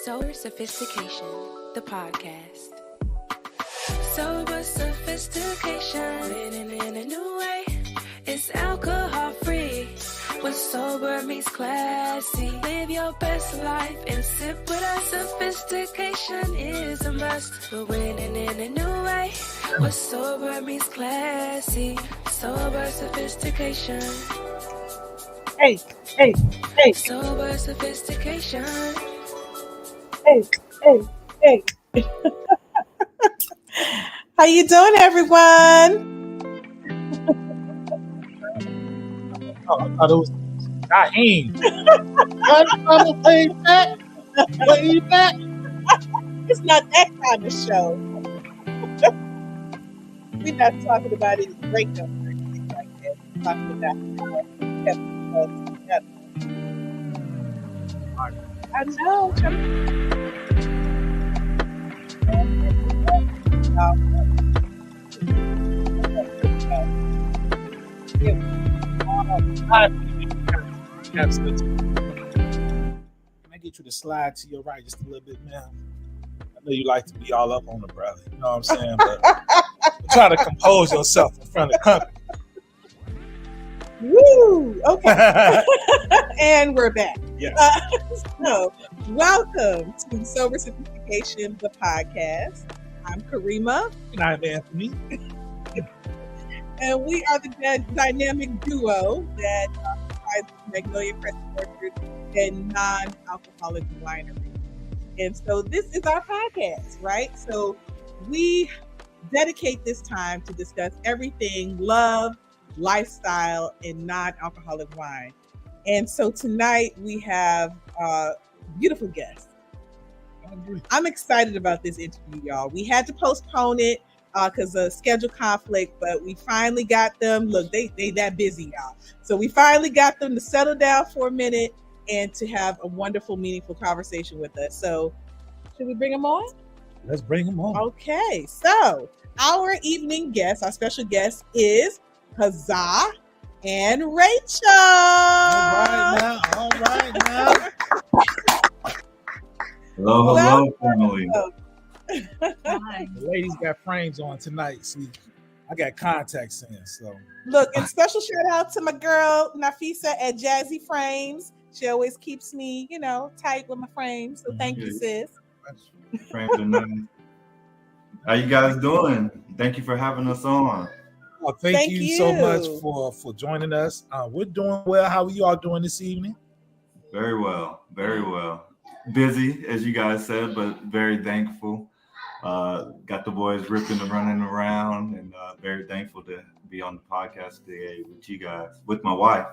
Sober Sophistication, the podcast. Sober Sophistication, living in a new way. It's alcohol free. When sober meets classy, live your best life and sip with us. Sophistication is a must. We're winning in a new way. When sober meets classy, sober sophistication. Hey. Sober sophistication. Hey. How you doing, everyone? Oh, I thought it was Naheem. Way back. It's not that kind of show. We're not talking about any breakup or anything like that. We're talking about how we kept us together. I know. Can I get you to slide to your right just a little bit, man? I know you like to be all up on the brother, you know what I'm saying? But try to compose yourself in front of the company. Woo! Okay. And we're back. Yeah. So, welcome to Sober Sophistication, the podcast. I'm Karima. And I'm Anthony. And we are the dynamic duo that provides Magnolia Crescent Orchard and non-alcoholic winery. And so this is our podcast, right? So we dedicate this time to discuss everything love, lifestyle, and non-alcoholic wine. And so tonight we have a beautiful guest. I'm excited about this interview, y'all. We had to postpone it because of schedule conflict, but we finally got them. Look, they that busy, y'all. So we finally got them to settle down for a minute and to have a wonderful, meaningful conversation with us. So should we bring them on? Let's bring them on. Okay, so our evening guest, our special guest is Hazaa and Rachel. All right now. Hello, family. Hi. The ladies got frames on tonight. See, I got contacts in, so. Look, and special shout out to my girl, Nafisa at Jazzy Frames. She always keeps me, tight with my frames. So thank you, sis. Frames are nice. How you guys doing? Thank you for having us on. Well, thank you so much for joining us. We're doing well. How are you all doing this evening? Very well. Busy, as you guys said, but very thankful. Got the boys ripping and running around, and very thankful to be on the podcast today with you guys, with my wife.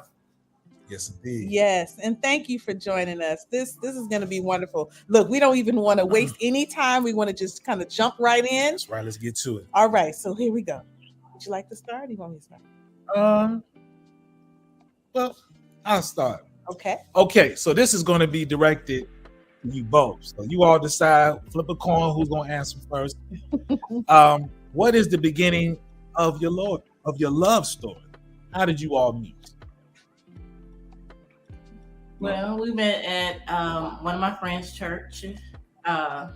Yes, indeed. Yes, and thank you for joining us. This is going to be wonderful. Look, we don't even want to waste any time. We want to just kind of jump right in. That's right. Let's get to it. All right, so here we go. Would you like to start? Or you want me to start? Well, I'll start. Okay. So this is going to be directed to you both. So you all decide, flip a coin, who's going to answer first. What is the beginning of your love story? How did you all meet? Well, we met at one of my friends' church. I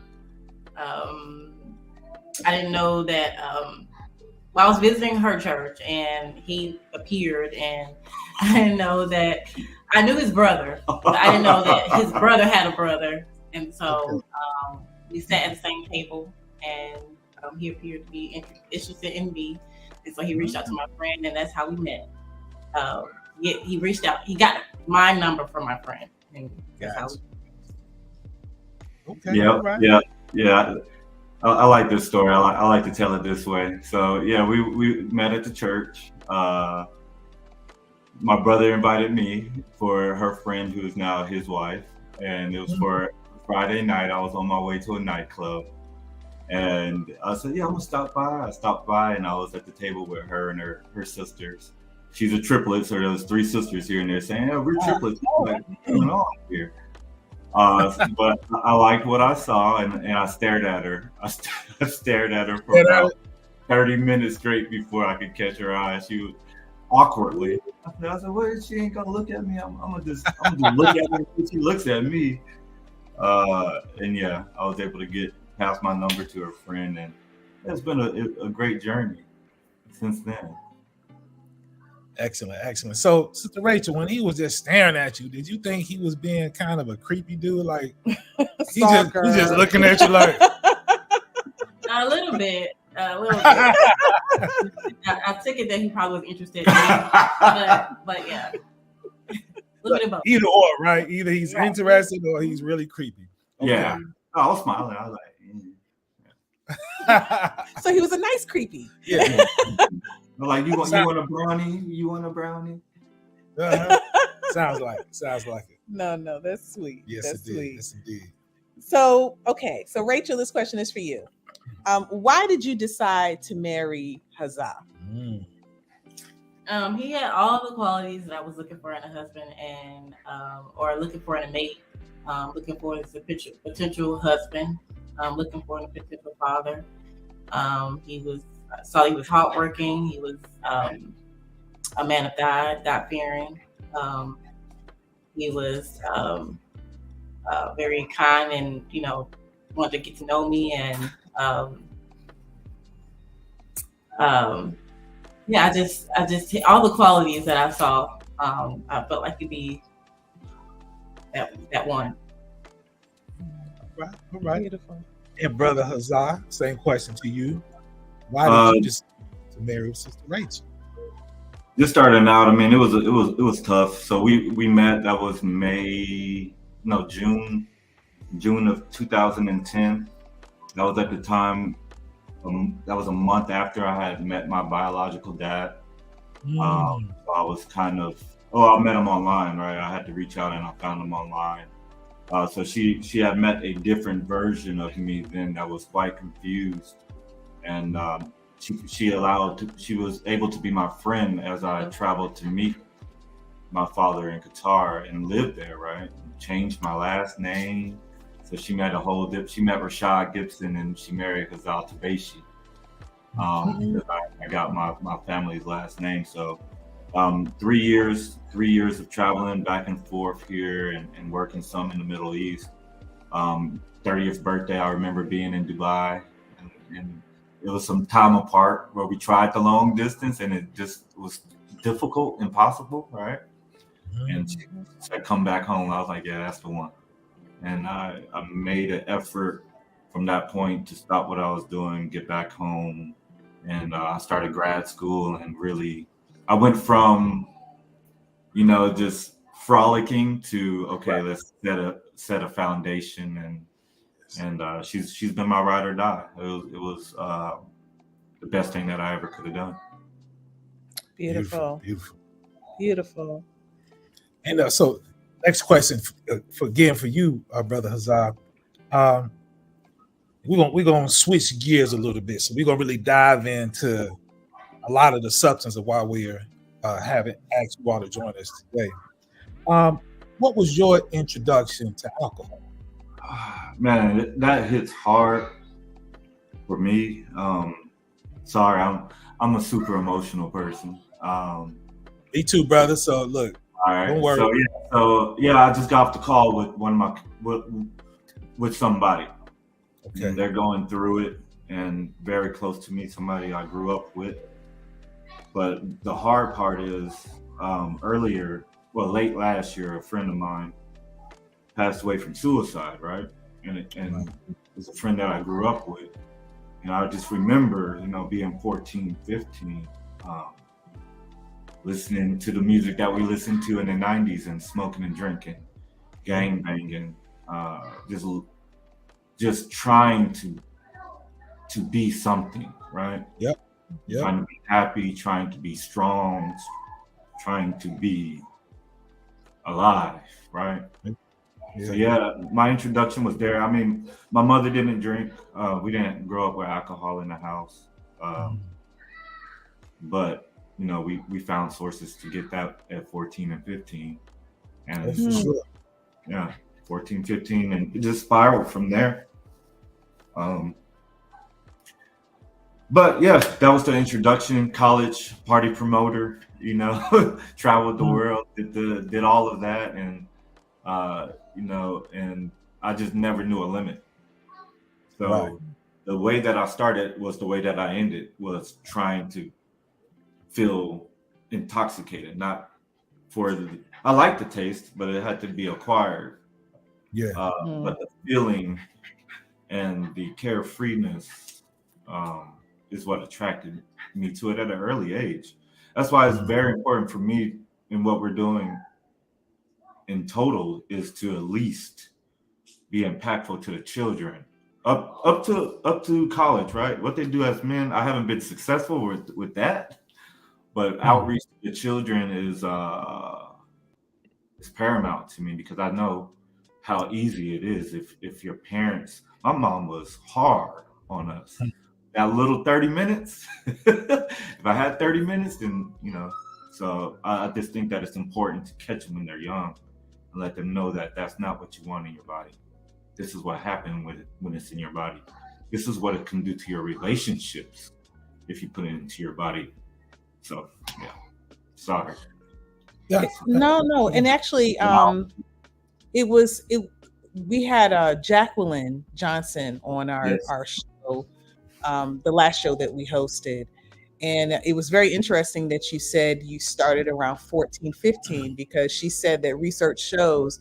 didn't know that. I was visiting her church, and he appeared, and I didn't know that. I knew his brother, but I didn't know that his brother had a brother, and so we sat at the same table, and he appeared to be interested in me, and so he reached out to my friend, and that's how we met. He reached out. He got my number from my friend. And that's how Okay. Yeah, right. yeah. I like this story. I like to tell it this way. So yeah, we met at the church. My brother invited me for her friend, who is now his wife, and it was for Friday night. I was on my way to a nightclub, and I said, "Yeah, I'm gonna stop by." I stopped by, and I was at the table with her and her sisters. She's a triplet, so there was 3 sisters here, and they're saying, "Yeah, we're triplets. What's going on here?" But I liked what I saw, and I stared at her. I stared at her for about 30 minutes straight before I could catch her eye. She was awkwardly. I said, "Well, she ain't gonna look at me. I'm gonna just look at her until she looks at me." And yeah, I was able to get pass my number to her friend, and it's been a great journey since then. Excellent, excellent. So, Sister Rachel, when he was just staring at you, did you think he was being kind of a creepy dude? Like he just looking at you like a little bit. I took it that he probably was interested in me, but yeah. Either or, right? Either he's interested or he's really creepy. Okay. Yeah. I was smiling. I was like, So he was a nice creepy. Yeah. Like, you want a brownie? You want a brownie? Sounds like it. No, that's sweet. Yes, that's sweet. Yes, indeed. So, okay. So, Rachel, this question is for you. Why did you decide to marry Hazaa? He had all the qualities that I was looking for in a husband and or looking for in a mate. Looking for as a potential husband. Looking for a potential father. He was hardworking. He was a man of God, God-fearing. He was very kind and, wanted to get to know me. And I just all the qualities that I saw, I felt like it'd be that one. All right. Beautiful. And Brother Hazaa, same question to you. Why did you decide to marry Sister Rachel? Just starting out, I mean, it was tough. So we met. That was June of 2010. That was at the time. That was a month after I had met my biological dad. So I was kind of. I met him online, right? I had to reach out and I found him online. So she had met a different version of me then that was quite confused, and she was able to be my friend as I traveled to meet my father in Qatar and lived there, right? Changed my last name. So she met she met Rashad Gibson and she married Hazaa Tabashi. I got my family's last name. So 3 years of traveling back and forth here and working some in the Middle East. 30th birthday, I remember being in Dubai, and it was some time apart where we tried the long distance and it just was difficult, impossible, right? And she said, come back home. I was like, yeah, that's the one. And I made an effort from that point to stop what I was doing, get back home. And I started grad school and really, I went from, just frolicking to, okay, let's set a foundation. And she's been my ride or die. It was the best thing that I ever could have done. Beautiful. And so, next question for you, Brother Hazaa. We're gonna switch gears a little bit. So we're gonna really dive into a lot of the substance of why we're having asked you all to join us today. What was your introduction to alcohol? Man, that hits hard for me. Sorry, I'm a super emotional person. Me too, brother. So look, all right. Don't worry. So I just got off the call with with somebody. Okay. And they're going through it, and very close to me, somebody I grew up with. But the hard part is, late last year, a friend of mine passed away from suicide, right? And it was a friend that I grew up with. And I just remember, being 14, 15, listening to the music that we listened to in the 90s and smoking and drinking, gang banging, just trying to be something, right? Yep. Trying to be happy, trying to be strong, trying to be alive, right? So my introduction was there. I mean, my mother didn't drink. We didn't grow up with alcohol in the house. But, we found sources to get that at 14 and 15. And for sure. 14, 15, and it just spiraled from there. But that was the introduction. College, party promoter, traveled the world, did all of that, and and I just never knew a limit. So Right. the way that I started was the way that I ended, was trying to feel intoxicated, not for the, I like the taste, but it had to be acquired. Yeah. But the feeling and the carefreeness is what attracted me to it at an early age. That's why it's very important for me in what we're doing in total is to at least be impactful to the children up to college, right? What they do as men, I haven't been successful with that, but outreach to the children is paramount to me, because I know how easy it is if your parents. My mom was hard on us. That little 30 minutes. If I had 30 minutes, then So I just think that it's important to catch them when they're young and let them know that that's not what you want in your body. This is what happened when it's in your body. This is what it can do to your relationships if you put it into your body. So yeah, sorry. Yeah. No, and actually, we had Jacqueline Johnson on our show, the last show that we hosted, and it was very interesting that you said you started around 14, 15, because she said that research shows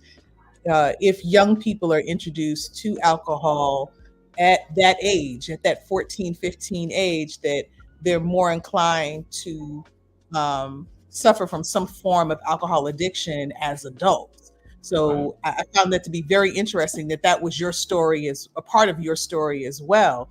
if young people are introduced to alcohol at that age, at that 14, 15 age, that they're more inclined to suffer from some form of alcohol addiction as adults. So I found that to be very interesting, that was your story, as a part of your story as well,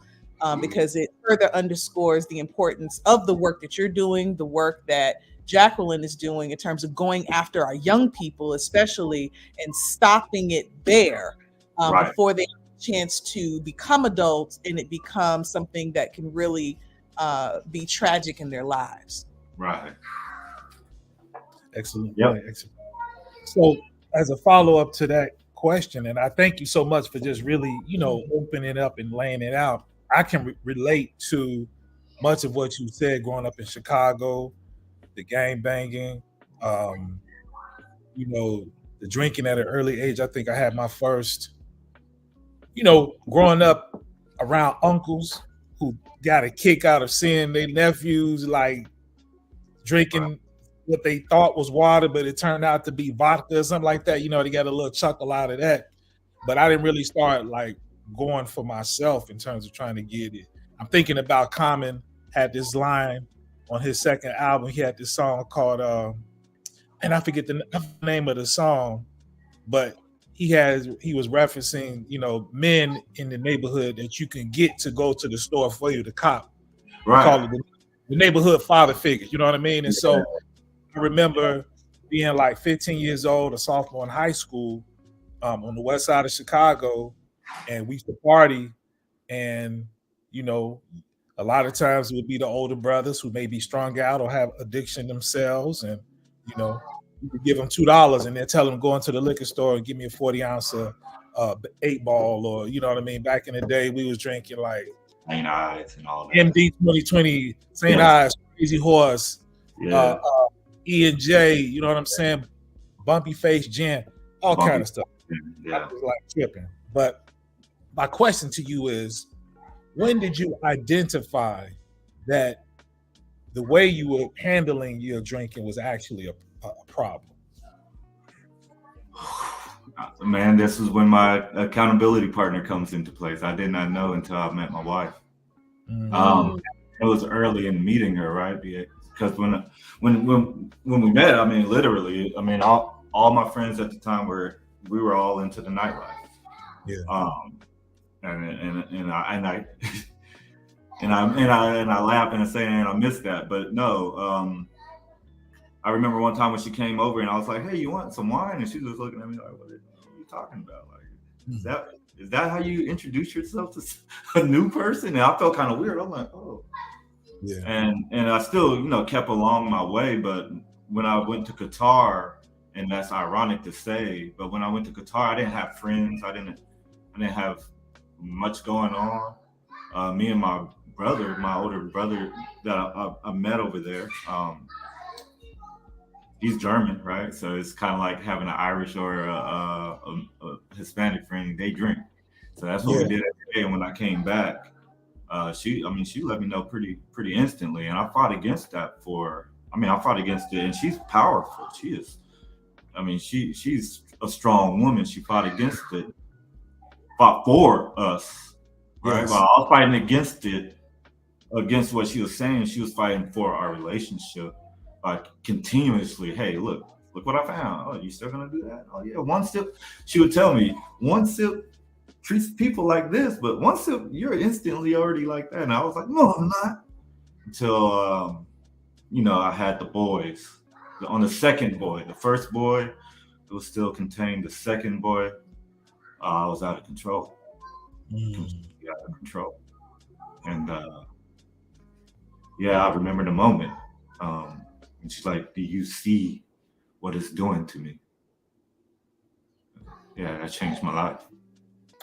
because it further underscores the importance of the work that you're doing, the work that Jacqueline is doing in terms of going after our young people, especially, and stopping it there before they have a chance to become adults and it becomes something that can really be tragic in their lives. Right. Excellent. Yep. Point. Excellent. So, as a follow-up to that question, and I thank you so much for just really, opening it up and laying it out. I can relate to much of what you said growing up in Chicago, the gang banging, the drinking at an early age. I think I had my first, growing up around uncles who got a kick out of seeing their nephews like drinking what they thought was water, but it turned out to be vodka or something like that. They got a little chuckle out of that. But I didn't really start like going for myself in terms of trying to get it. I'm thinking about Common had this line on his second album. He had this song called, and I forget the name of the song, but he was referencing, men in the neighborhood that you can get to go to the store for you, the cop. Right. Call it the neighborhood father figure. You know what I mean? And so I remember being like 15 years old, a sophomore in high school, on the west side of Chicago, and we used to party, and a lot of times it would be the older brothers who may be strung out or have addiction themselves, and you could give them $2 and then tell them go into the liquor store and give me a 40-ounce of 8-ball, or you know what I mean. Back in the day, we was drinking like St. Ives and all that. MD 2020, St. Ives, Crazy Horse, E&J, you know what I'm saying? Bumpy Face Gin, all kind of stuff. Yeah. I was like tripping. But my question to you is, when did you identify that the way you were handling your drinking was actually a problem? Man, this is when my accountability partner comes into place. I did not know until I met my wife. It was early in meeting her, right? Because when we met, I mean, literally, all my friends at the time we were all into the nightlife. Yeah. And I laugh and I say, and I miss that, but no. I remember one time when she came over and I was like, "Hey, you want some wine?" And she was looking at me like, "What are you talking about? Like, is that how you introduce yourself to a new person?" And I felt kind of weird. I'm like, "Oh." Yeah. And I still, kept along my way. But when I went to Qatar, and that's ironic to say, but when I went to Qatar, I didn't have friends. I didn't have much going on. Me and my older brother that I met over there, he's German, right? So it's kind of like having an Irish or a Hispanic friend, they drink. So that's what we did every day. And when I came back, she let me know pretty instantly. And I fought against it, and she's powerful. She is, she's a strong woman. She fought against it, fought for us, right? Yes. While I was fighting against what she was saying, she was fighting for our relationship, continuously. Hey, look what I found. Oh, you still gonna do that? Oh yeah, one sip. She would tell me, one sip treats people like this, but one sip, you're instantly already like that. And I was like, no, I'm not. Until I had the boys. On the second boy, the first boy, it was still contained. The second boy, I was out of control. Completely out of control. And I remember the moment. And she's like, do you see what it's doing to me? Yeah, that changed my life.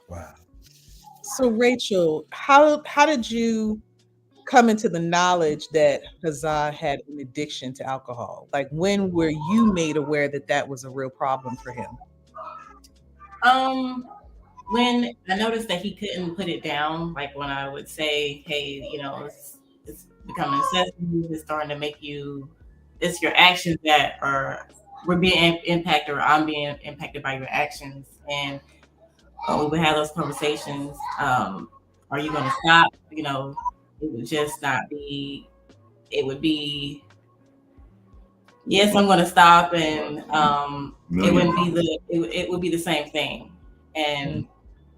Wow. So Rachel, how did you come into the knowledge that Hazaa had an addiction to alcohol? Like, when were you made aware that was a real problem for him? When I noticed that he couldn't put it down, like when I would say, hey, it's becoming a necessity, it's starting to make you, it's your actions that we're being impacted, or I'm being impacted by your actions. And we would have those conversations. Are you going to stop? It would just not be, it would be, yes, I'm going to stop. And it wouldn't be it would be the same thing. And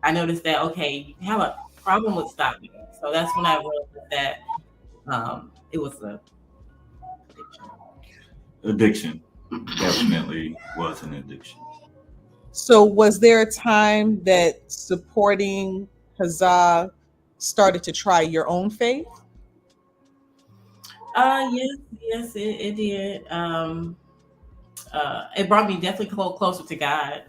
I noticed that, okay, you have a problem with stopping. So that's when I realized that it was a addiction. Definitely was an addiction. So was there a time that supporting Hazaa started to try your own faith? Yes, it did. It brought me definitely closer to God.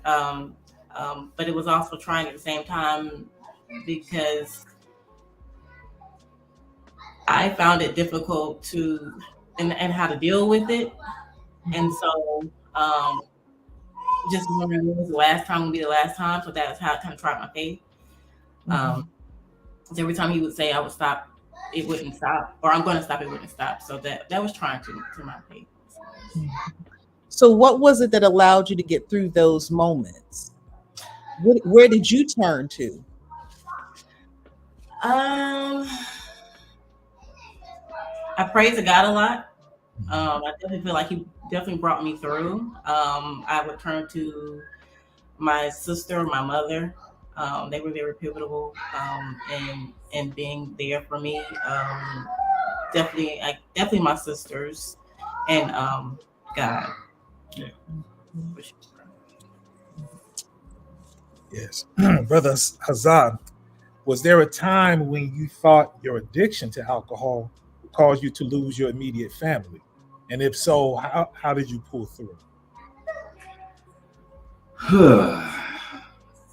But it was also trying at the same time, because I found it difficult and how to deal with it. And so just wondering when was the last time would be the last time. So that's how I kind of tried my faith. So every time he would say I would stop, it wouldn't stop, or I'm going to stop, it wouldn't stop. So that was trying to my faith. So what was it that allowed you to get through those moments? Where did you turn to? I pray to God a lot. I definitely feel like he definitely brought me through. I would turn to my sister, my mother. They were very pivotal in being there for me. Definitely my sisters and God. Yeah. Yes. Brother Hazaa, was there a time when you thought your addiction to alcohol caused you to lose your immediate family? And if so, how did you pull through?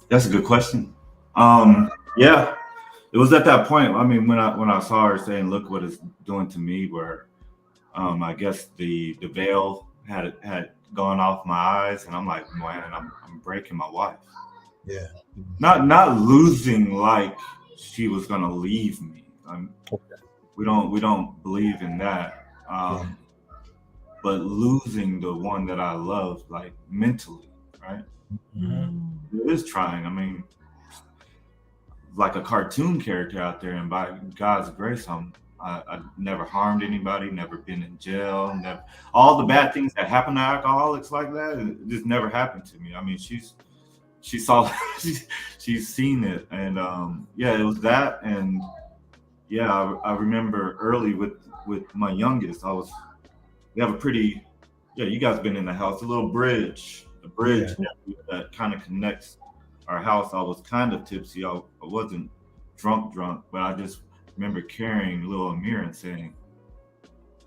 That's a good question. Yeah, it was at that point. I mean, when I saw her saying, "Look what it's doing to me," where I guess the veil had gone off my eyes, and I'm like, man, I'm breaking my wife. Yeah. Not losing like she was gonna leave me. Okay. We don't believe in that. But losing the one that I love, like mentally, right? Mm-hmm. It is trying. I mean, like a cartoon character out there, and by God's grace, I never harmed anybody, never been in jail, never all the bad things that happen to alcoholics like that. It just never happened to me. I mean, she saw, she's seen it, and it was that, and I remember early with my youngest, we have a pretty, you guys been in the house, a little bridge, that kind of connects our house. I was kind of tipsy. I wasn't drunk, but I just remember carrying little Amir and saying,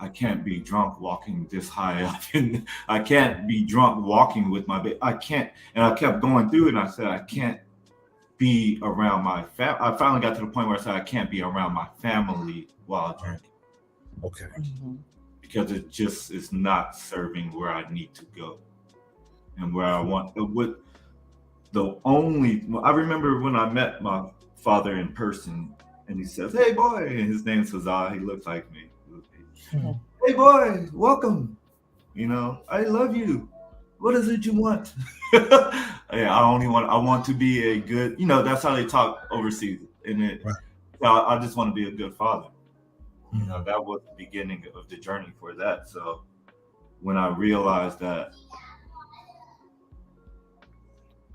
I can't be drunk walking this high up, and I can't be drunk walking with my baby. I can't. And I kept going through it, and I said, I can't be around my family. I finally got to the point where I said, I can't be around my family while drinking. Okay. Mm-hmm. Because it just is not serving where I need to go and where I want. I remember when I met my father in person, and he says, "Hey boy," and his name's Hazaa. He looks like me. Hey boy, welcome. I love you. What is it you want? Yeah, I want to be a good, that's how they talk overseas. And I just want to be a good father. That was the beginning of the journey for that. So when I realized that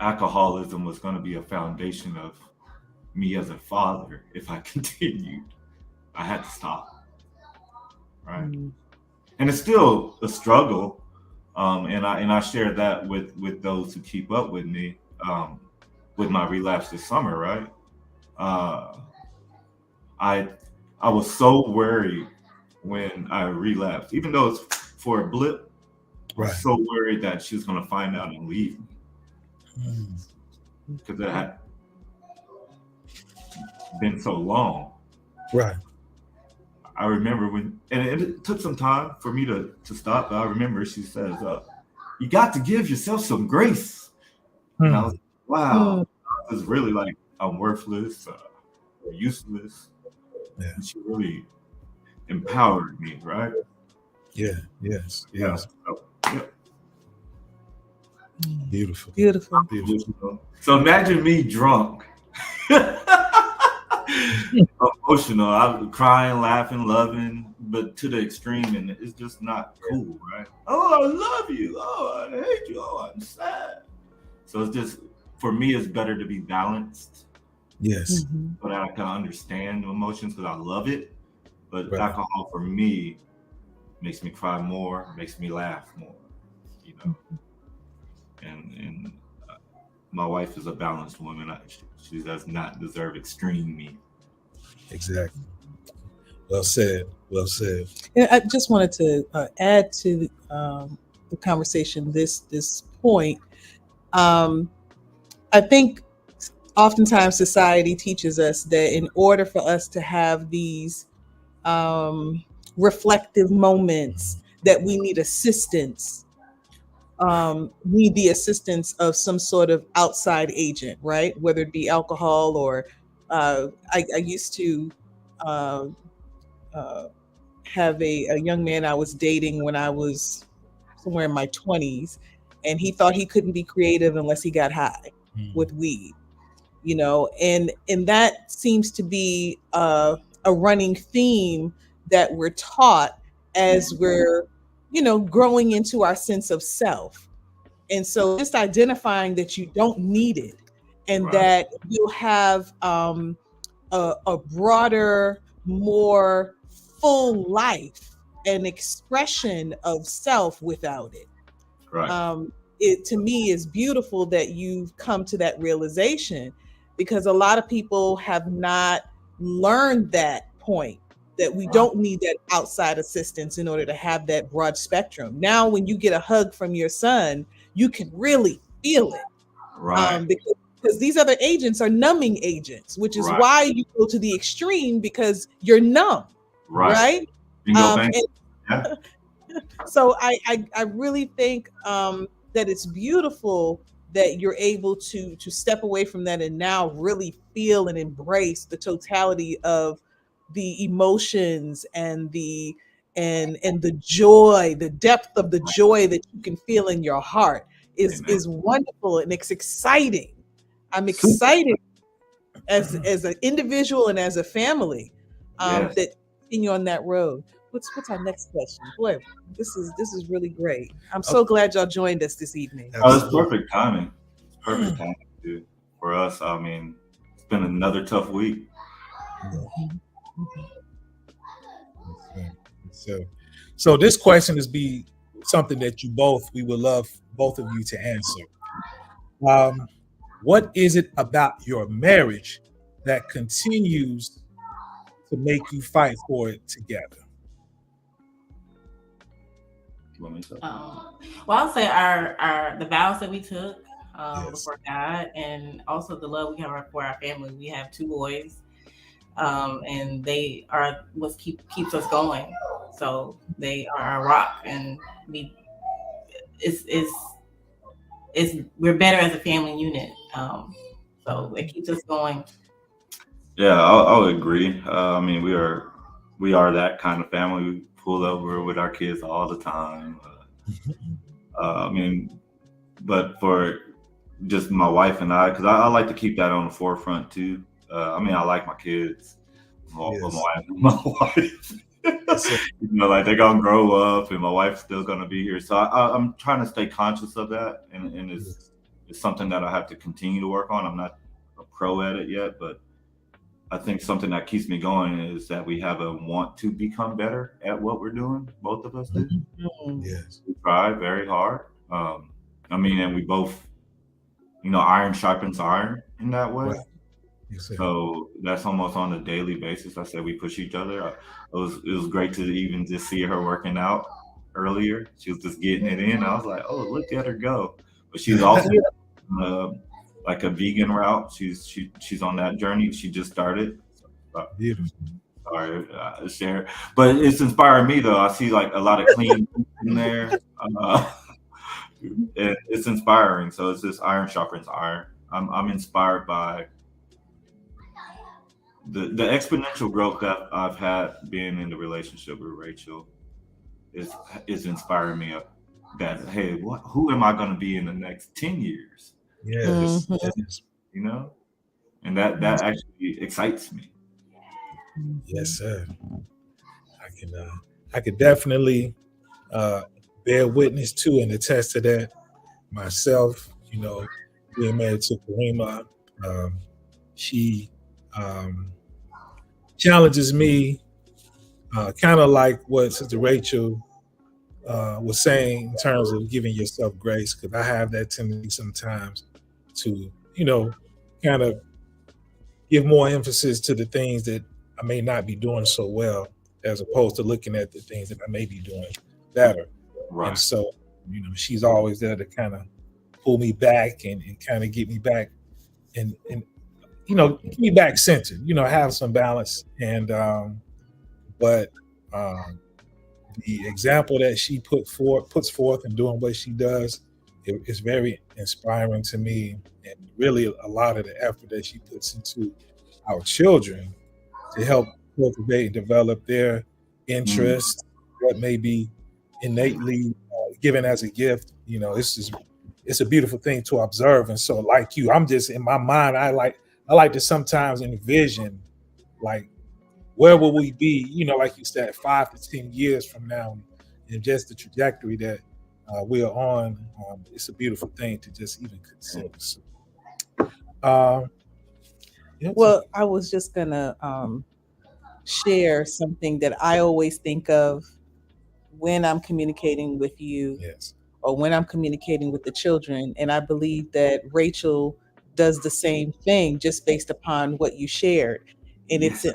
alcoholism was going to be a foundation of me as a father, if I continued, I had to stop. Right. And it's still a struggle. And I share that with those who keep up with me, with my relapse this summer, right? I was so worried when I relapsed, even though it's for a blip. I was so worried that she was going to find out and leave me. Because it had been so long. Right. I remember and it took some time for me to stop, but I remember she says, you got to give yourself some grace. And I was like, wow, I was really like, I'm worthless, or useless. Yeah. And she really empowered me, right? Yeah, yes. So, yeah. Beautiful. So imagine me drunk, emotional. I'm crying, laughing, loving, but to the extreme, and it's just not cool, right? Oh, I love you. Oh, I hate you. Oh, I'm sad. So it's just, for me, it's better to be balanced. Yes. But I can understand the emotions because I love it. But alcohol for me makes me cry more, makes me laugh more, And my wife is a balanced woman. She does not deserve extreme me. Exactly. Well said. And I just wanted to add to the conversation this point. I think oftentimes society teaches us that in order for us to have these reflective moments, that we need assistance. Need the assistance of some sort of outside agent, right? Whether it be alcohol or I used to have a young man I was dating when I was somewhere in my 20s, and he thought he couldn't be creative unless he got high with weed, and that seems to be a running theme that we're taught as we're growing into our sense of self. And so just identifying that you don't need it, and that you'll have a broader, more full life and expression of self without it. It to me is beautiful that you've come to that realization, because a lot of people have not learned that point, that we don't need that outside assistance in order to have that broad spectrum. Now, when you get a hug from your son, you can really feel it. Because these other agents are numbing agents, which is why you go to the extreme, because you're numb. Right. So I really think that it's beautiful that you're able to step away from that and now really feel and embrace the totality of the emotions and the joy, the depth of the joy that you can feel in your heart is wonderful, and it's exciting. I'm excited as an individual and as a family that continue on that road. What's our next question? Boy, this is really great. I'm so glad y'all joined us this evening. Oh, it's perfect timing. Perfect timing, dude. For us, I mean, it's been another tough week. So this question is something that we would love both of you to answer. What is it about your marriage that continues to make you fight for it together? Well, I'll say the vows that we took before God, and also the love we have for our family. We have 2 boys, and they are what keeps us going. So they are our rock, and we're better as a family unit. So it keeps us going. Yeah, I would agree. I mean, we are that kind of family. We pull over with our kids all the time. I mean, but for just my wife and I, because I like to keep that on the forefront too. I mean, I like my kids, my wife. You know, like they're gonna grow up, and my wife's still gonna be here. So I'm trying to stay conscious of that, and it's something that I have to continue to work on. I'm not a pro at it yet, but I think something that keeps me going is that we have a want to become better at what we're doing. Both of us do. Yes. We try very hard. I mean, and we both, iron sharpens iron in that way. Right. Yes, sir. So that's almost on a daily basis. I said we push each other. It was great to even just see her working out earlier. She was just getting it in. I was like, oh, look at her go. But she's also like a vegan route. She's on that journey. She just started. Beautiful. Sorry, share. But it's inspiring me though. I see like a lot of clean in there. It's inspiring. So it's just iron sharpens iron. I'm inspired by the exponential growth that I've had being in the relationship with Rachel is inspiring me that, hey, who am I going to be in the next 10 years? Yes. And that actually excites me. Yes, sir. I can definitely bear witness to and attest to that myself. Being married to Karima, she challenges me, kind of like what Sister Rachel was saying in terms of giving yourself grace, because I have that tendency sometimes to, kind of give more emphasis to the things that I may not be doing so well, as opposed to looking at the things that I may be doing better. Right. And so, she's always there to kind of pull me back and kind of get me back and get me back centered, have some balance. And but the example that she puts forth in doing what she does is very inspiring to me, and really a lot of the effort that she puts into our children to help cultivate and develop their interests, what may be innately given as a gift. It's a beautiful thing to observe. And so, like you, I'm just in my mind, I like to sometimes envision, like, where will we be, like you said, 5 to 10 years from now, and just the trajectory that we are on. It's a beautiful thing to just even consider. So, well, I was just gonna share something that I always think of when I'm communicating with you, yes, or when I'm communicating with the children. And I believe that Rachel does the same thing, just based upon what you shared. And it's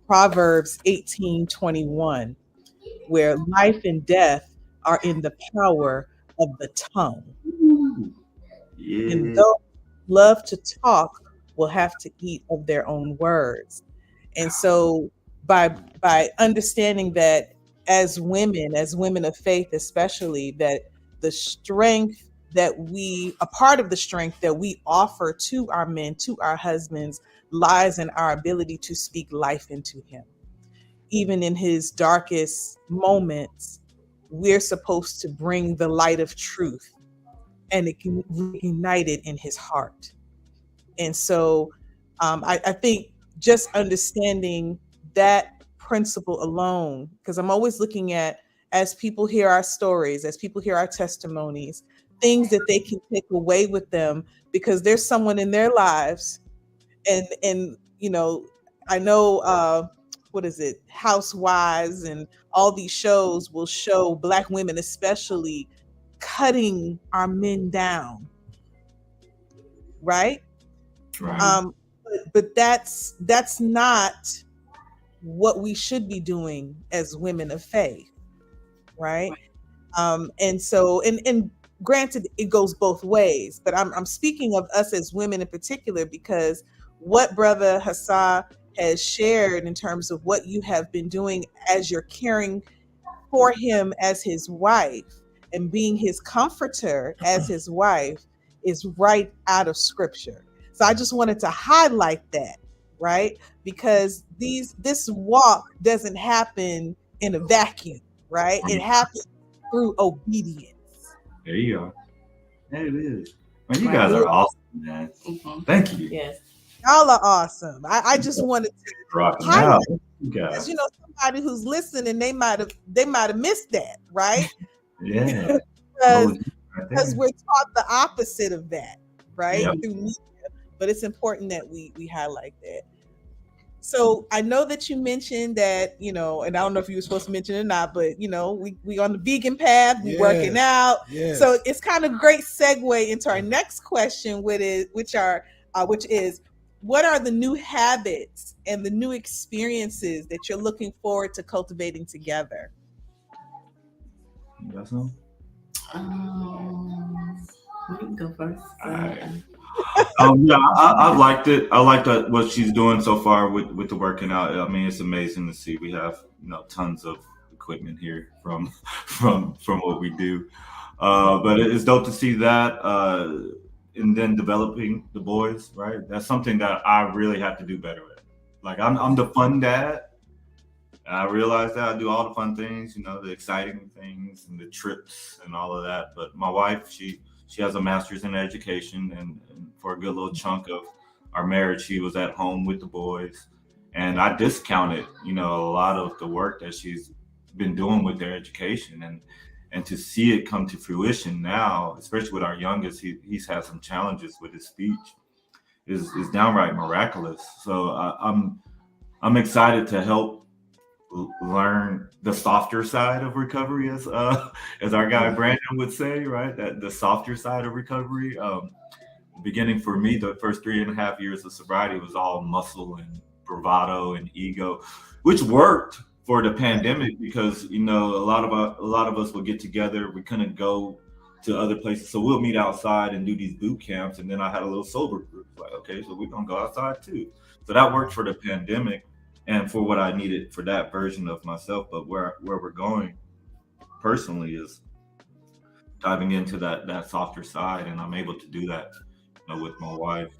Proverbs 18:21, where life and death are in the power of the tongue. Yeah. And those who love to talk will have to eat of their own words. And so by understanding that as women of faith, especially, that the strength that a part of the strength that we offer to our men, to our husbands, lies in our ability to speak life into him. Even in his darkest moments, we're supposed to bring the light of truth, and it can reignite it in his heart. And so I think just understanding that principle alone, because I'm always looking at, as people hear our stories, as people hear our testimonies, things that they can take away with them, because there's someone in their lives, and I know what is it, Housewives and all these shows will show Black women especially cutting our men down, right? But that's not what we should be doing as women of faith, right? And so, and granted, it goes both ways, but I'm speaking of us as women in particular, because what Brother Hazaa has shared in terms of what you have been doing as you're caring for him as his wife and being his comforter as his wife is right out of scripture. So I just wanted to highlight that, right? Because this walk doesn't happen in a vacuum, right? It happens through obedience. There you go. There it is. Man, you Right. guys are awesome, man. Mhm. Thank you. Yes. Y'all are awesome. I just wanted to Rocking highlight, out. You because guys. you know, somebody who's listening, they might have missed that, right? Yeah. Because Right there. we're taught the opposite of that, right? Yep. Through media. But it's important that we highlight that. So I know that you mentioned that, you know, and I don't know if you were supposed to mention it or not, but you know, we on the vegan path, we working out. Yes. So it's kind of great segue into our next question, which is, what are the new habits and the new experiences that you're looking forward to cultivating together? You got some? You can go first. All right. Yeah, I liked it. I liked what she's doing so far with the working out. I mean, it's amazing to see. We have, you know, tons of equipment here from what we do. But it's dope to see that. And then developing the boys, right? That's something that I really have to do better at. Like I'm the fun dad. And I realize that I do all the fun things, you know, the exciting things and the trips and all of that. But my wife, she has a master's in education, and for a good little chunk of our marriage, she was at home with the boys. And I discounted, you know, a lot of the work that she's been doing with their education, and to see it come to fruition now, especially with our youngest, he's had some challenges with his speech, is downright miraculous. So I'm excited to help learn the softer side of recovery, as our guy Brandon would say, right? That the softer side of recovery. Beginning for me, the first 3.5 years of sobriety was all muscle and bravado and ego, which worked for the pandemic because, you know, a lot of us would get together. We couldn't go to other places, so we'll meet outside and do these boot camps. And then I had a little sober group, like, okay, so we're gonna go outside too. So that worked for the pandemic and for what I needed for that version of myself. But where we're going personally is diving into that softer side, and I'm able to do that, you know, with my wife,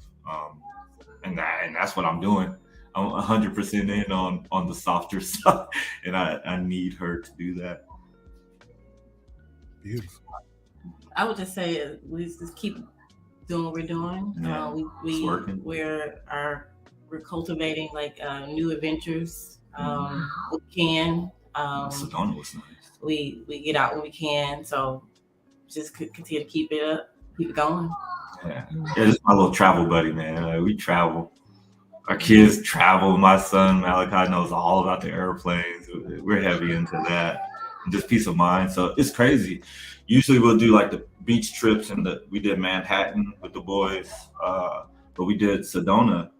and that's what I'm doing. I'm 100% in on the softer side, and I need her to do that. Beautiful. I would just say we just keep doing what we're doing. Yeah, it's working. We're cultivating like new adventures. We can. Sedona was nice. We get out when we can. So just continue to keep it up, keep it going. Yeah, it's my little travel buddy, man. Like, we travel. Our kids travel. My son Malachi knows all about the airplanes. We're heavy into that. And just peace of mind. So it's crazy. Usually we'll do like the beach trips, and we did Manhattan with the boys, but we did Sedona.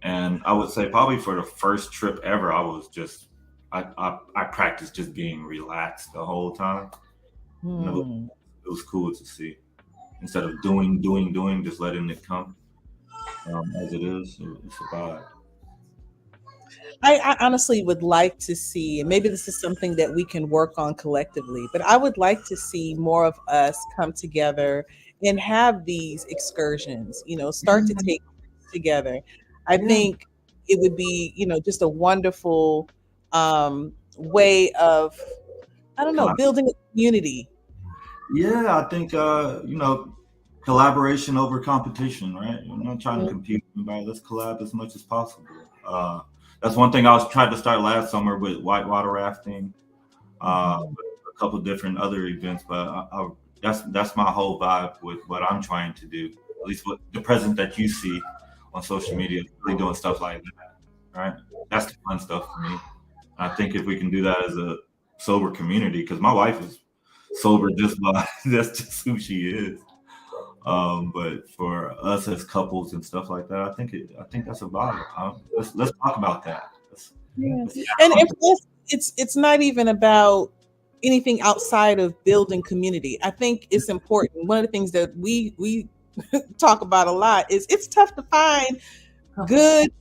And I would say probably for the first trip ever, I was just I practiced just being relaxed the whole time. You know, it was cool to see. Instead of doing, just letting it come as it is. It's a vibe. I honestly would like to see, and maybe this is something that we can work on collectively, but I would like to see more of us come together and have these excursions, you know, start to take together. I think it would be, you know, just a wonderful way of, I don't know, building a community. Yeah, I think, you know, collaboration over competition, right? I'm not trying to compete with anybody. Let's collab as much as possible. That's one thing I was trying to start last summer with whitewater rafting, a couple different other events, but that's my whole vibe with what I'm trying to do. At least with the presence that you see on social media, really doing stuff like that, right? That's the fun stuff for me. I think if we can do that as a sober community, because my wife is sober just by that's just who she is. But for us as couples and stuff like that, I think that's a vibe. Let's talk about that. And it's not even about anything outside of building community. I think it's important. One of the things that we talk about a lot is it's tough to find good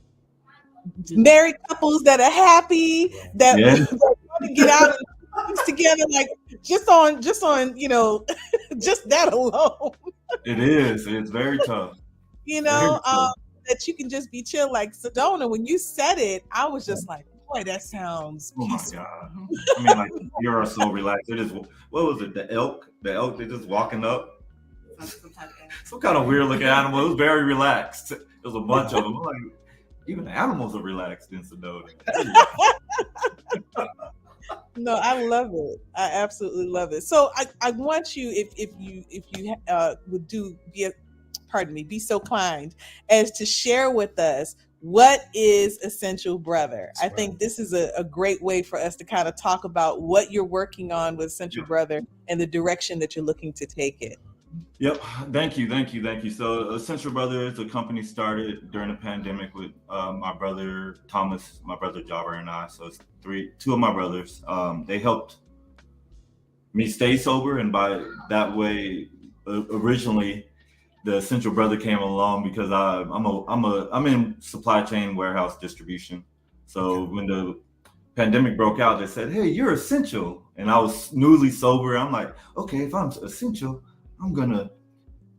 married couples that are happy, that want to get out and things together, like just on just that alone. It is. It's very tough. You Very know, tough. that you can just be chill. Like Sedona, when you said it, I was just like, boy, that sounds Oh my peaceful. God. I mean, like, you're so relaxed. It is, what was it? The elk? The elk, they're just walking up. Some kind of weird looking animal. It was very relaxed. There was a bunch of them. I'm like, even the animals are relaxed in Sedona. No, I love it. I absolutely love it. So I want you, if you would be so kind as to share with us what is Essential Brother. I think this is a great way for us to kind of talk about what you're working on with Essential Brother and the direction that you're looking to take it. Yep. Thank you. So Essential Brother is a company started during the pandemic with my brother Thomas, my brother Jabber, and I. So it's two of my brothers. They helped me stay sober, and by that way, originally the Essential Brother came along because I'm in supply chain warehouse distribution. So when the pandemic broke out, they said, "Hey, you're essential," and I was newly sober. I'm like, okay, if I'm essential, I'm gonna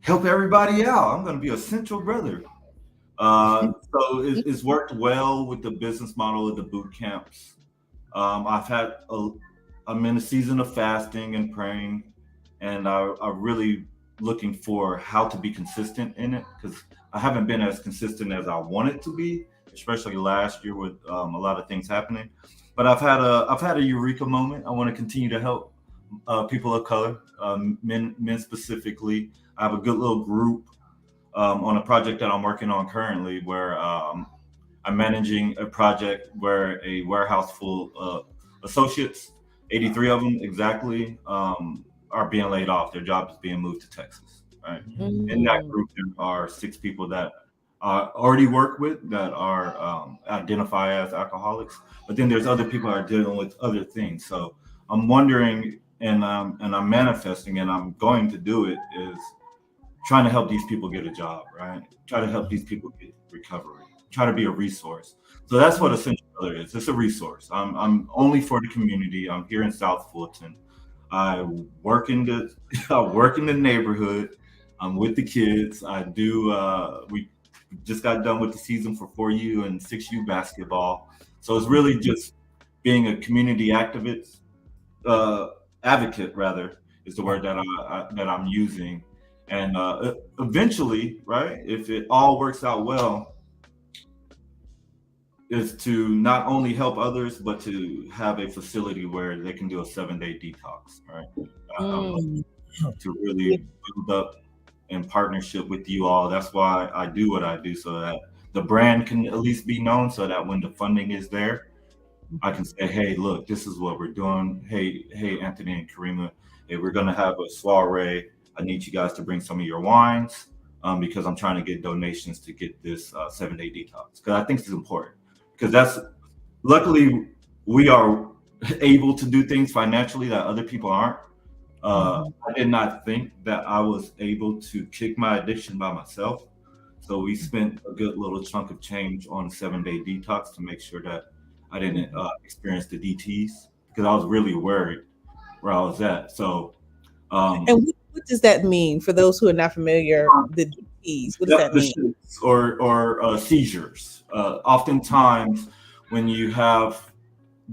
help everybody out. I'm gonna be Essential Brother. So it's worked well with the business model of the boot camps. I'm in a season of fasting and praying, and I'm really looking for how to be consistent in it, because I haven't been as consistent as I wanted to be, especially last year with a lot of things happening. But I've had a eureka moment. I want to continue to help people of color, men specifically. I have a good little group on a project that I'm working on currently, where I'm managing a project where a warehouse full of associates, 83 of them exactly, are being laid off. Their job is being moved to Texas. Right. In that group, there are 6 people that I already work with that are identify as alcoholics, but then there's other people that are dealing with other things. So I'm wondering, and I'm manifesting, and I'm going to do it, is trying to help these people get a job, right? Try to help these people get recovery. Try to be a resource. So that's what Essential Brother is. It's a resource. I'm only for the community. I'm here in South Fulton. I work in the neighborhood. I'm with the kids. I do. We just got done with the season for 4U and 6U basketball. So it's really just being a community activist, advocate rather, is the word that I'm using. And eventually, right, if it all works out well, is to not only help others, but to have a facility where they can do a 7-day detox, right? To really build up in partnership with you all. That's why I do what I do, so that the brand can at least be known, so that when the funding is there, I can say, hey, look, this is what we're doing. Hey, Anthony and Karima, hey, we're gonna have a soiree. I need you guys to bring some of your wines, because I'm trying to get donations to get this 7-day detox. Because I think it's important. Because luckily we are able to do things financially that other people aren't. I did not think that I was able to kick my addiction by myself. So we spent a good little chunk of change on a 7-day detox to make sure that I didn't experience the DTs, because I was really worried where I was at. So, and what does that mean for those who are not familiar? The DTs, what does that mean? Or seizures. Oftentimes, when you have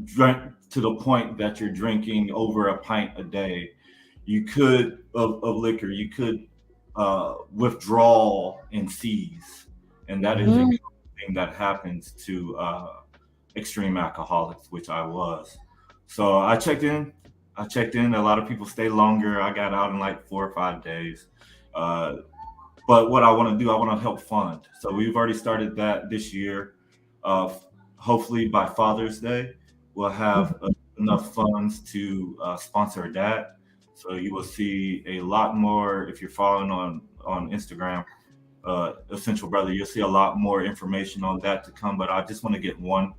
drank to the point that you're drinking over a pint a day, you could of liquor, you could withdraw and seize, and that is a thing that happens to extreme alcoholics, which I was. So I checked in. A lot of people stay longer. I got out in like 4 or 5 days. But what I want to do, I want to help fund. So we've already started that this year. Hopefully by Father's Day, we'll have enough funds to sponsor a dad. So you will see a lot more, if you're following on Instagram, Essential Brother, you'll see a lot more information on that to come. But I just want to get one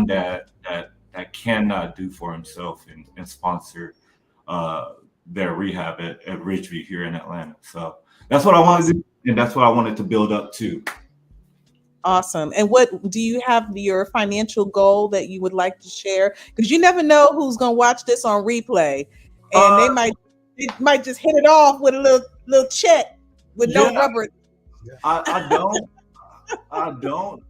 dad that cannot do for himself and sponsor their rehab at Ridgeview here in Atlanta. So that's what I want to do, and that's what I wanted to build up to. Awesome. And what do you have your financial goal that you would like to share? Because you never know who's going to watch this on replay, and they might just hit it off with a little check with no rubber. I don't.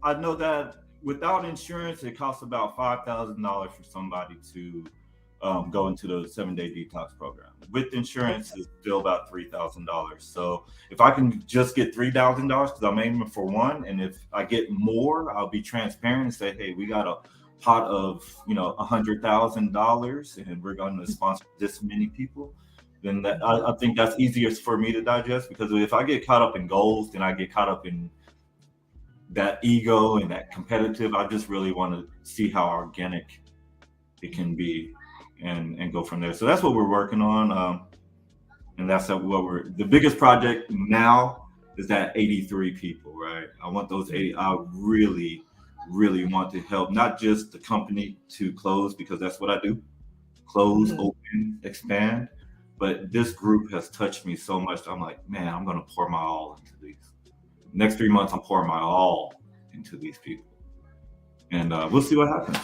I know that without insurance, it costs about $5,000 for somebody to go into the 7-day detox program. With insurance, it's still about $3,000. So if I can just get $3,000, because I'm aiming for one, and if I get more, I'll be transparent and say, hey, we got a pot of $100,000, and we're going to sponsor this many people. Then I think that's easiest for me to digest, because if I get caught up in goals, then I get caught up in that ego and that competitive. I just really want to see how organic it can be and go from there. So that's what we're working on. And that's the biggest project now is that 83 people, right? I want those 80. I really, really want to help not just the company to close, because that's what I do. Close, open, expand. But this group has touched me so much. I'm like, man, I'm going to pour my all into these. Next 3 months, I'm pouring my all into these people. And we'll see what happens.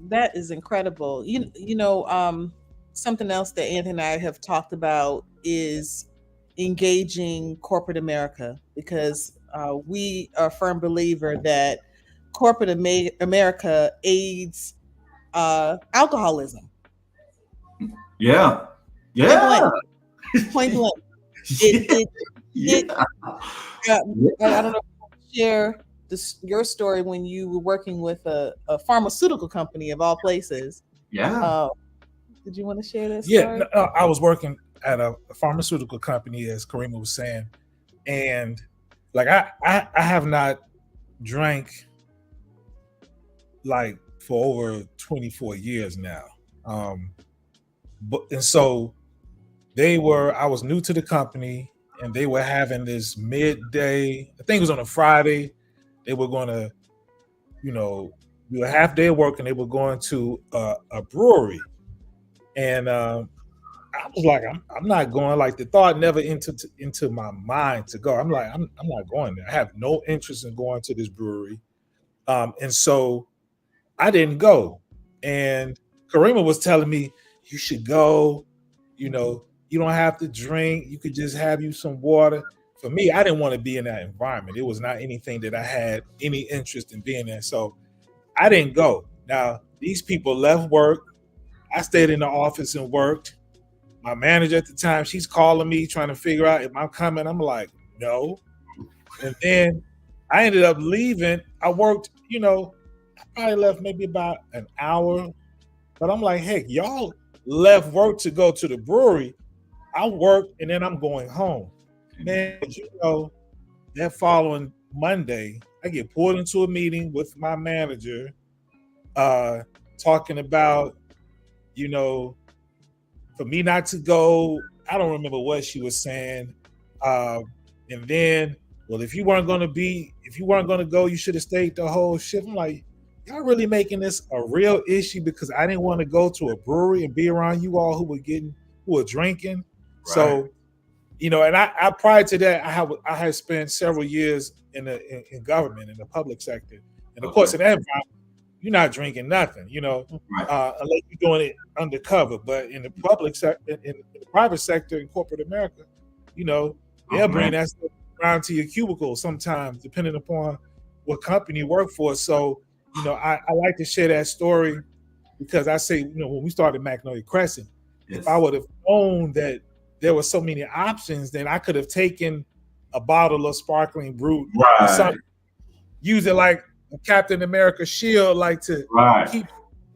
That is incredible. Something else that Anthony and I have talked about is engaging corporate America, because we are a firm believer that corporate America aids alcoholism. Yeah. Point blank. I don't know if you want to share your story when you were working with a pharmaceutical company of all places. Yeah. Did you want to share this? Yeah, I was working at a pharmaceutical company, as Karima was saying, and like I have not drank like for over 24 years now. And so I was new to the company, and they were having this midday, I think it was on a Friday. They were going to, do a half day of work, and they were going to a brewery. And I was like, I'm not going. Like, the thought never into my mind to go. I'm like, I'm not going there. I have no interest in going to this brewery. And so I didn't go. And Karima was telling me, you should go, you don't have to drink. You could just have you some water. For me, I didn't want to be in that environment. It was not anything that I had any interest in being in. So I didn't go. Now, these people left work. I stayed in the office and worked. My manager at the time, she's calling me, trying to figure out if I'm coming. I'm like, no. And then I ended up leaving. I worked, I probably left maybe about an hour. But I'm like, heck, y'all left work to go to the brewery. I worked, and then I'm going home. Man, that following Monday, I get pulled into a meeting with my manager, talking about, for me not to go. I don't remember what she was saying. And then, well, if you weren't going to go, you should have stayed the whole shift. I'm like, y'all really making this a real issue because I didn't want to go to a brewery and be around you all who were drinking. Right. So, and I prior to that, I had spent several years in government, in the public sector. And of course, in that environment, you're not drinking nothing, unless you're doing it undercover. But in the public sector, in the private sector, in corporate America, they'll bring that stuff around to your cubicle sometimes, depending upon what company you work for. So, I like to share that story because I say, when we started Magnolia Crescent, if I would have known that there were so many options, then I could have taken a bottle of sparkling brew, or something, use it like a Captain America shield, like to keep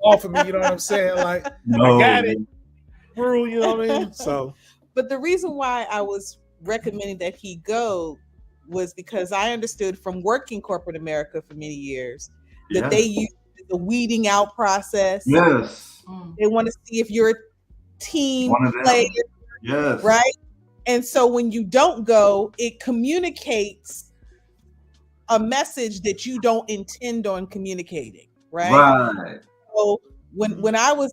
off of me. You know what I'm saying? Like, I got it, brew. You know what I mean? So, but the reason why I was recommending that he go was because I understood from working corporate America for many years that they use the weeding out process. Yes, they want to see if you're a team player. Yes. Right. And so when you don't go, it communicates a message that you don't intend on communicating. Right. So when I was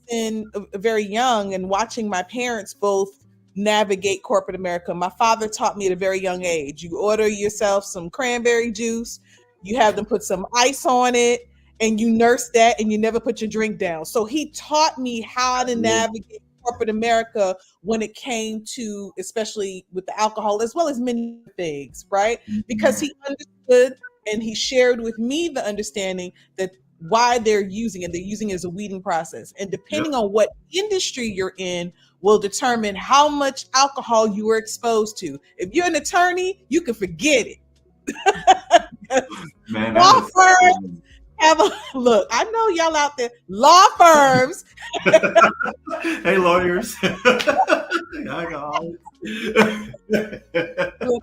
very young and watching my parents both navigate corporate America, my father taught me at a very young age, you order yourself some cranberry juice, you have them put some ice on it, and you nurse that, and you never put your drink down. So he taught me how to navigate corporate America when it came to, especially with the alcohol, as well as many things, right? Because he understood and he shared with me the understanding that why they're using it. They're using it as a weeding process. And depending on what industry you're in will determine how much alcohol you are exposed to. If you're an attorney, you can forget it. Man, law firms have a look. I know y'all out there, law firms. Hey, lawyers. Look,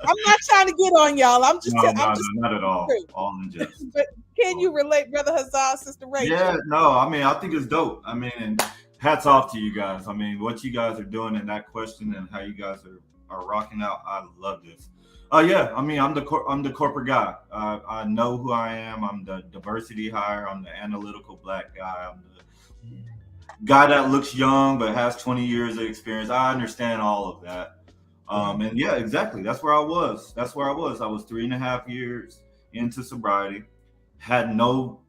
I'm not trying to get on y'all. I'm just not at all. All in jest. But can you relate, Brother Hazaa, Sister Rachel? Yeah, no, I mean, I think it's dope. I mean, and hats off to you guys. I mean, what you guys are doing in that question and how you guys are rocking out, I love this. Yeah, I mean, I'm the corporate guy. I know who I am. I'm the diversity hire. I'm the analytical Black guy. I'm the guy that looks young but has 20 years of experience. I understand all of that. And yeah, exactly. That's where I was. I was 3.5 years into sobriety. Had no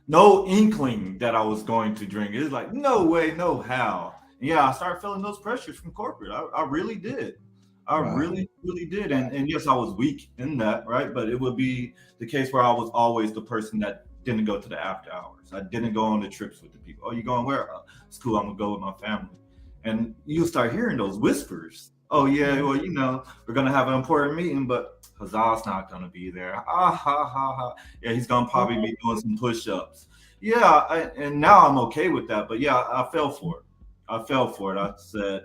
inkling that I was going to drink. It was like, no way, no how. And yeah, I started feeling those pressures from corporate. I really did. I really did. And yes, I was weak in that, right? But it would be the case where I was always the person that didn't go to the after hours. I didn't go on the trips with the people. Oh, you going where? It's cool. I'm going to go with my family. And you start hearing those whispers. Oh, yeah, well, you know, we're going to have an important meeting, but Hazaa's not going to be there. Ah, ha, ha, ha. Yeah, he's going to probably be doing some push-ups. Yeah, and now I'm okay with that. But yeah, I fell for it. I said,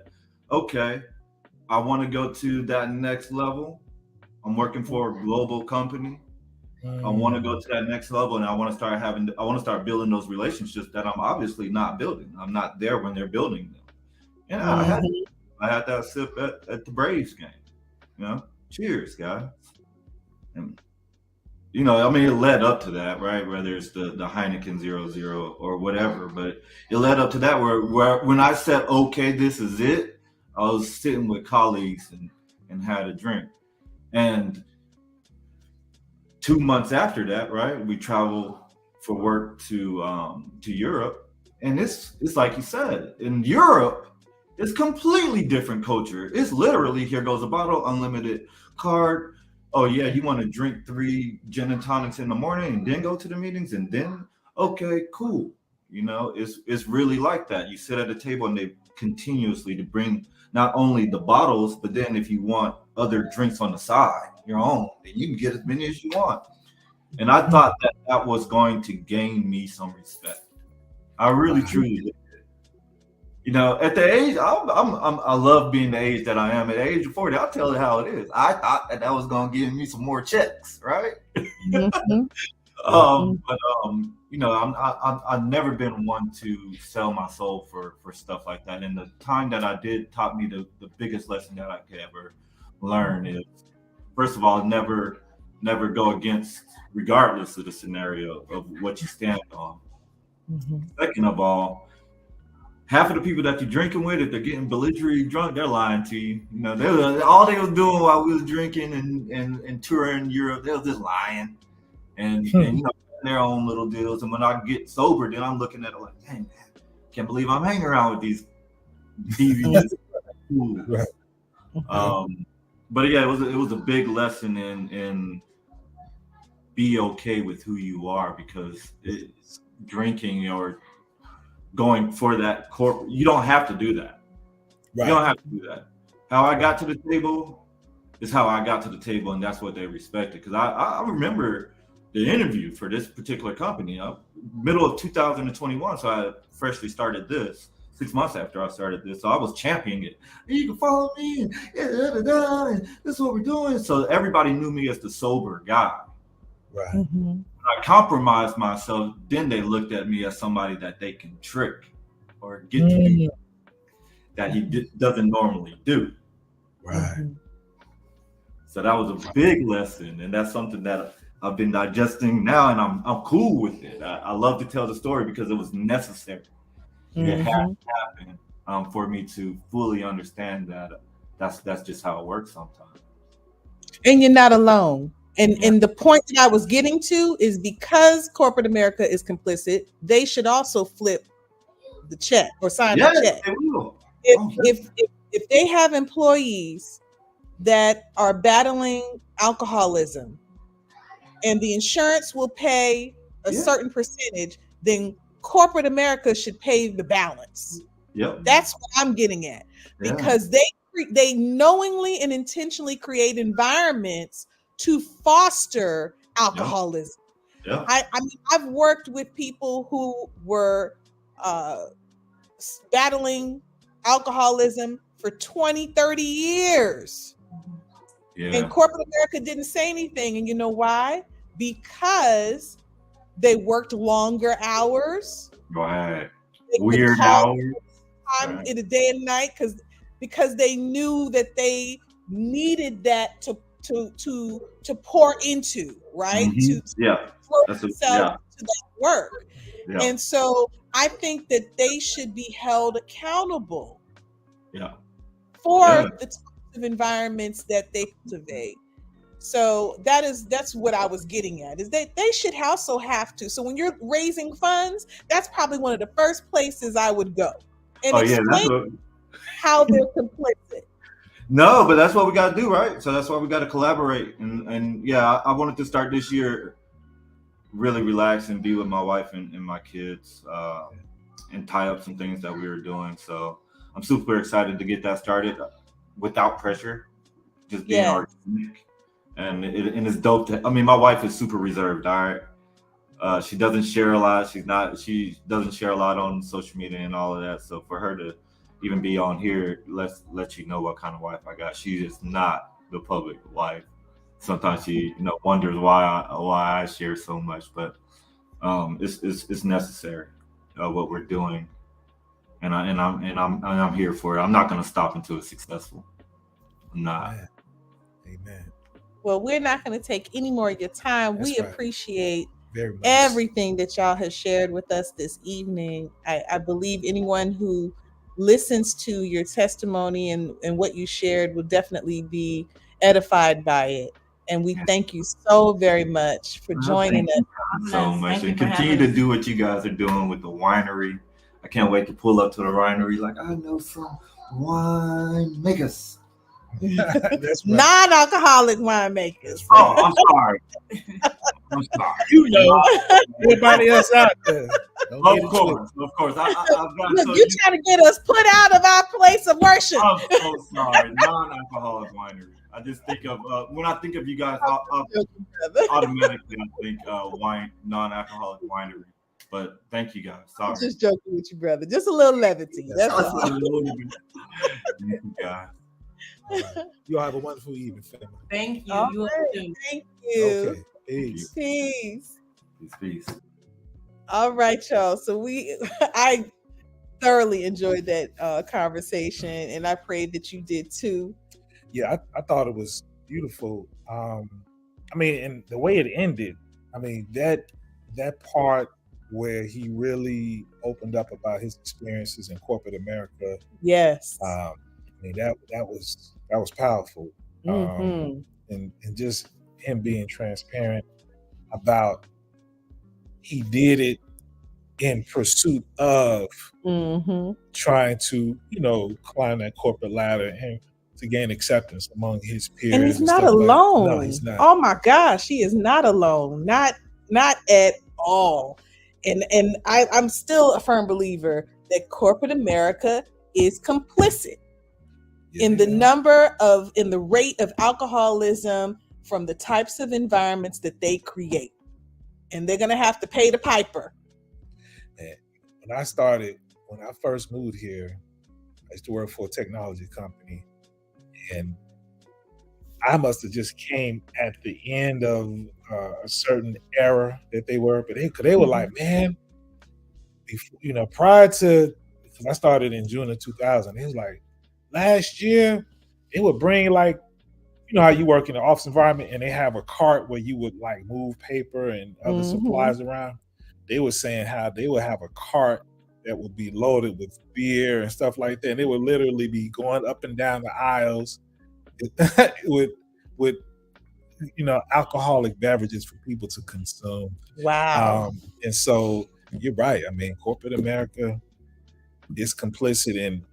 okay, I want to go to that next level. I'm working for a global company. I want to go to that next level, and I want to start building those relationships that I'm obviously not building. I'm not there when they're building them. And I had that sip at the Braves game. You know, cheers, guys. And you know, I mean, it led up to that, right? Whether it's the Heineken 0.0 or whatever, but it led up to that where when I said, okay, this is it, I was sitting with colleagues and had a drink. And 2 months after that, right, we traveled for work to Europe. And it's like you said, in Europe, it's completely different culture. It's literally, here goes a bottle, unlimited card. Oh yeah, you want to drink 3 gin and tonics in the morning and then go to the meetings and then, okay, cool. You know, it's really like that. You sit at the table and they continuously to bring not only the bottles, but then if you want other drinks on the side, your own, then you can get as many as you want. And I thought that was going to gain me some respect. I really truly did. You know, at the age, I love being the age that I am. At the age of 40, I'll tell you how it is. I thought that was going to give me some more checks, right? Mm-hmm. But you know, I've never been one to sell my soul for stuff like that. And the time that I did taught me the biggest lesson that I could ever learn is, first of all, never go against, regardless of the scenario of what you stand on. Mm-hmm. Second of all, half of the people that you're drinking with, if they're getting belligerently drunk, they're lying to you. You know, all they was doing while we was drinking and touring Europe, they was just lying and you know, their own little deals. And when I get sober, then I'm looking at it like, dang, man, can't believe I'm hanging around with these deviants. Right. But yeah, it was a big lesson in be okay with who you are, because it's drinking or going for that corporate, you don't have to do that. Right. You don't have to do that. How I got to the table is how I got to the table, and that's what they respected. Because I remember the interview for this particular company, middle of 2021. So I freshly started this 6 months after I started this. So I was championing it. You can follow me, and and this is what we're doing. So everybody knew me as the sober guy. Right. Mm-hmm. When I compromised myself, then they looked at me as somebody that they can trick or get to do that he doesn't normally do. Right. So that was a big lesson, and that's something that I've been digesting now, and I'm cool with it. I love to tell the story because it was necessary. Mm-hmm. It had to happen for me to fully understand that that's just how it works sometimes. And you're not alone. And the point that I was getting to is because corporate America is complicit, they should also flip the check or sign the check. They will. If they have employees that are battling alcoholism and the insurance will pay a certain percentage, then corporate America should pay the balance. Yep. That's what I'm getting at, because they knowingly and intentionally create environments to foster alcoholism. Yeah. I mean, I've worked with people who were battling alcoholism for 20, 30 years. Yeah. And corporate America didn't say anything. And you know why? Because they worked longer hours. Right. Weird hours. Time in the day and night, because they knew that they needed that to pour into, right? Mm-hmm. To that work. Yeah. And so I think that they should be held accountable for the types of environments that they cultivate. So that's what I was getting at, is that they should also have to. So when you're raising funds, that's probably one of the first places I would go and explain how they're complicit. No, but that's what we got to do, right? So that's why we got to collaborate. And I wanted to start this year really relax and be with my wife and my kids and tie up some things that we were doing. So I'm super excited to get that started without pressure, just being organic. And it's dope I mean, my wife is super reserved, all right? She doesn't share a lot. She doesn't share a lot on social media and all of that. So for her to even be on here, let you know what kind of wife I got. She is not the public wife. Sometimes she wonders why I share so much, but it's necessary what we're doing, and I'm here for it. I'm not gonna stop until it's successful. I'm not. Amen. Well, we're not going to take any more of your time. That's we right. appreciate Very much. everything that y'all have shared with us this evening. I believe anyone who listens to your testimony and what you shared will definitely be edified by it. And we thank you so very much for joining us. So much. And continue to do what you guys are doing with the winery. I can't wait to pull up to the winery. Like, I know some winemakers. That's right. Non-alcoholic winemakers. Oh, I'm sorry. I'm sorry. You know, everybody else out there. Of course. I've got Look, you trying to get us put out of our place of worship. I'm so sorry. Non-alcoholic winery. I just think of when I think of you guys, automatically I think wine, non-alcoholic winery. But thank you guys. Sorry. I'm just joking with you, brother. Just a little levity. That's all. Thank you guys. Right. You all have a wonderful evening, family. Thank you. You too. Thank you. Okay. Peace. Peace. All right, y'all. So I thoroughly enjoyed that conversation, and I prayed that you did too. Yeah, I thought it was beautiful. I mean, and the way it ended, I mean, that part where he really opened up about his experiences in corporate America. Yes. I mean, that was powerful. Mm-hmm. And just him being transparent about he did it in pursuit of trying to, climb that corporate ladder and to gain acceptance among his peers. And he's not alone. No, he's not. Oh my gosh, he is not alone. Not at all. And I'm still a firm believer that corporate America is complicit in the rate of alcoholism from the types of environments that they create. And they're going to have to pay the piper. And when I first moved here, I used to work for a technology company, and I must have just came at the end of a certain era that they were, but they were like, man, prior to, because I started in June of 2000, it was like last year they would bring like, how you work in an office environment and they have a cart where you would like move paper and other supplies around. They were saying how they would have a cart that would be loaded with beer and stuff like that. And they would literally be going up and down the aisles with alcoholic beverages for people to consume. Wow. And so you're right. I mean, corporate America is complicit in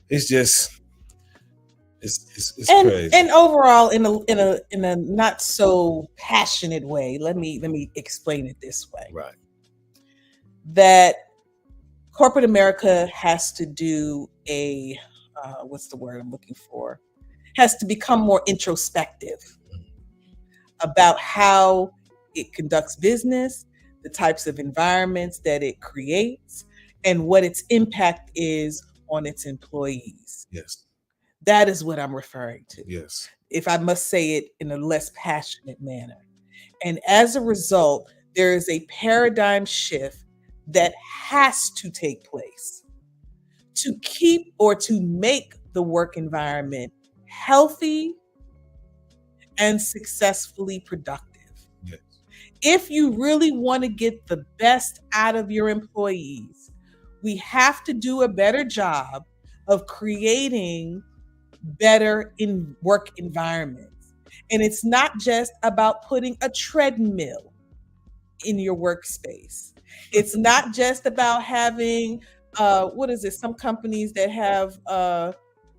it's just it's crazy. And overall, in a not so passionate way, let me explain it this way. Right. That corporate America has to do a what's the word I'm looking for? Has to become more introspective about how it conducts business, the types of environments that it creates, and what its impact is on its employees. Yes. That is what I'm referring to. Yes. If I must say it in a less passionate manner. And as a result, there is a paradigm shift that has to take place to keep or to make the work environment healthy and successfully productive. Yes. If you really want to get the best out of your employees, we have to do a better job of creating better in work environments. And it's not just about putting a treadmill in your workspace. It's not just about having some companies that have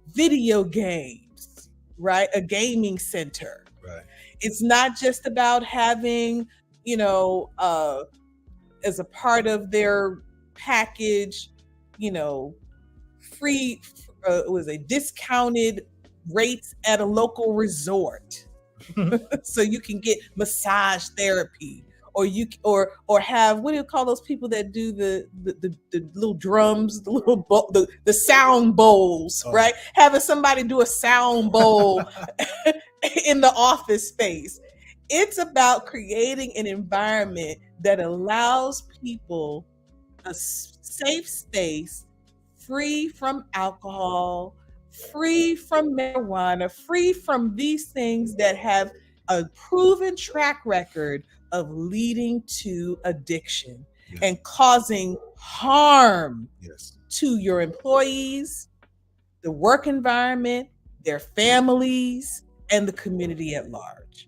video games, right? A gaming center. Right. It's not just about having, as a part of their package, free, discounted rates at a local resort. So you can get massage therapy, or have, what do you call those people that do the little drums, the sound bowls, right? Having somebody do a sound bowl in the office space. It's about creating an environment that allows people a safe space, free from alcohol, free from marijuana, free from these things that have a proven track record of leading to addiction and causing harm to your employees, the work environment, their families, and the community at large.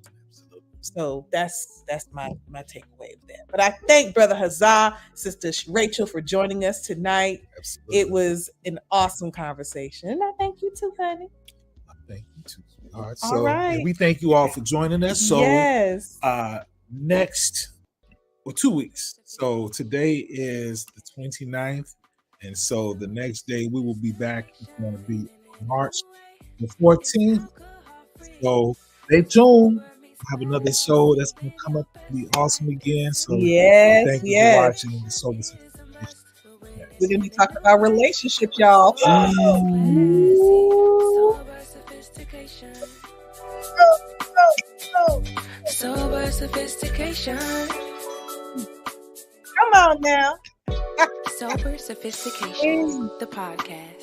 So that's my takeaway of that. But I thank Brother Hazaa, Sister Rachel for joining us tonight. Absolutely. It was an awesome conversation. And I thank you too, honey. Thank you too. All right. All right. And we thank you all for joining us. So yes. Next 2 weeks. So today is the 29th. And so the next day we will be back. It's going to be March the 14th. So stay tuned. Have another show that's going to come up to be awesome again. So thank you for watching the Sober Sophistication. Yes. We're going to be talking about relationships, y'all. Sober Sophistication. Sober Sophistication. Come on now. Sober Sophistication, the podcast.